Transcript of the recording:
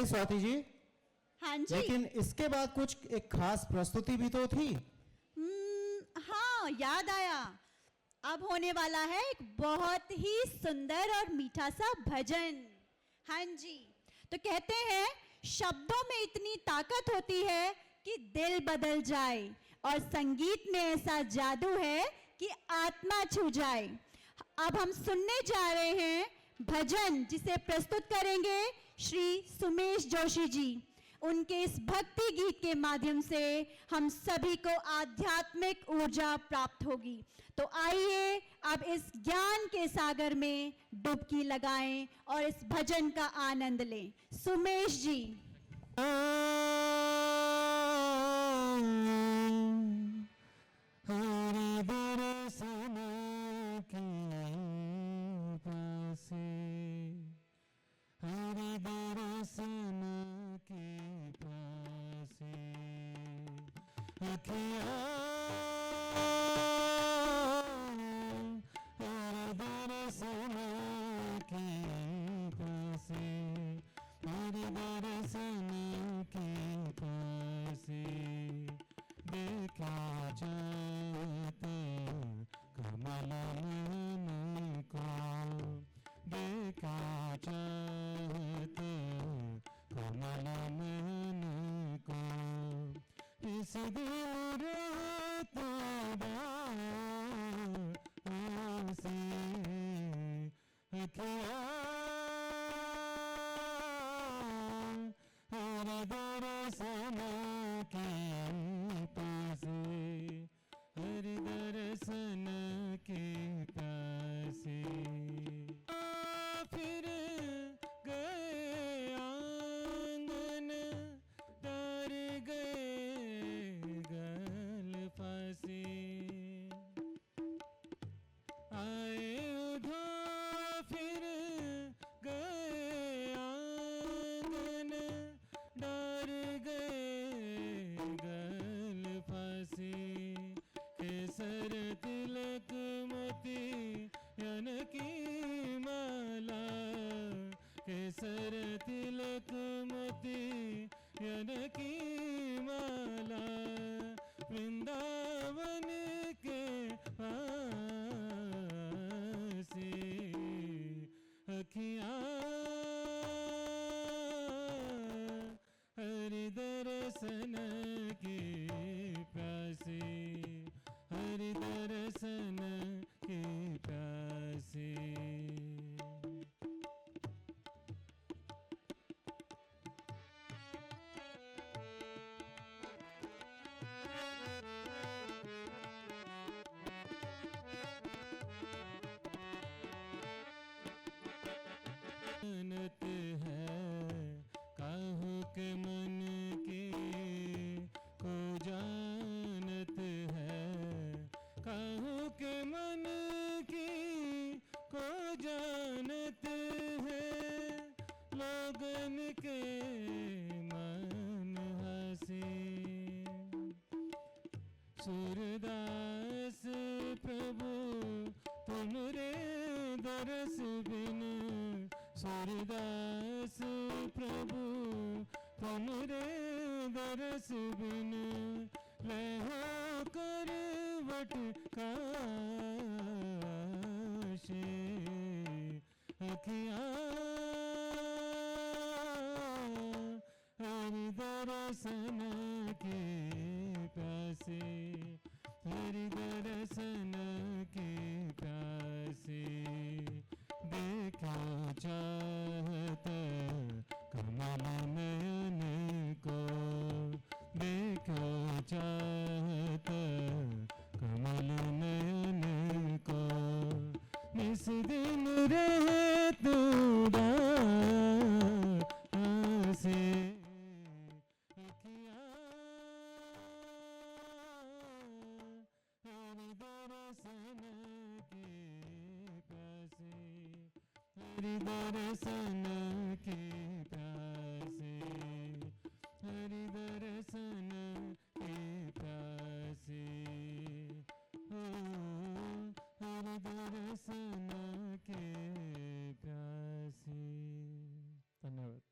नहीं स्वाति जी? हाँ जी। लेकिन इसके बाद कुछ एक खास प्रस्तुति भी तो थी। हाँ, याद आया। अब होने वाला है एक बहुत ही सुंदर और मीठा सा भजन। हाँ जी। तो कहते हैं शब्दों में इतनी ताकत होती है कि दिल बदल जाए, और संगीत में ऐसा जादू है कि आत्मा छू जाए। अब हम सुनने जा रहे हैं भजन, जिसे प्रस्तुत करेंगे श्री सुमेश जोशी जी। उनके इस भक्ति गीत के माध्यम से हम सभी को आध्यात्मिक ऊर्जा प्राप्त होगी। तो आइए अब इस ज्ञान के सागर में डुबकी लगाएं और इस भजन का आनंद लें। सुमेश जी। हरि दर्शन की पासे, हरि दर्शन के पासे अखियाँ, हरि दर्शन के पासे, हरि दर्शन के पासे देखा जाता कमल नयन को, देखा जाता कमल नयन को, इस दिल रात से अखियाँ, हरि दर्शन के पासे, हरि दर्शन के पासे फिर गए आंगन, तर गए गल फासे, आए उधर फिर गए आंगन, डर गए गल फासे, केसर तिलक मोती यन की माला, केसर तिलक मोती यन की माला, वृंदावन के पासे अखियाँ, हरि दर्शन के प्यासे, हरि दर्शन के प्यासे। जानत है काहू के मन की को जानत है, काहू के मन की को जानत है, लोगन के मन हसी, सूरदास प्रभु तुमरे दरस बिन, सूरदास प्रभु तुमरे दरस बिन, लहो करवट काशे अखियाँ, हरि दर्शन के प्यासे, हरि दर्शन के प्यासे देखा चाहता कमल नयन को, देखा चाहता कमल नयन को, इस दिन रात से अखियाँ, हरि दर्शन के प्यासे, हरि दर्शन के प्यासे, हरि दर्शन के प्यासे, हरि दर्शन के प्यासे। धन्यवाद।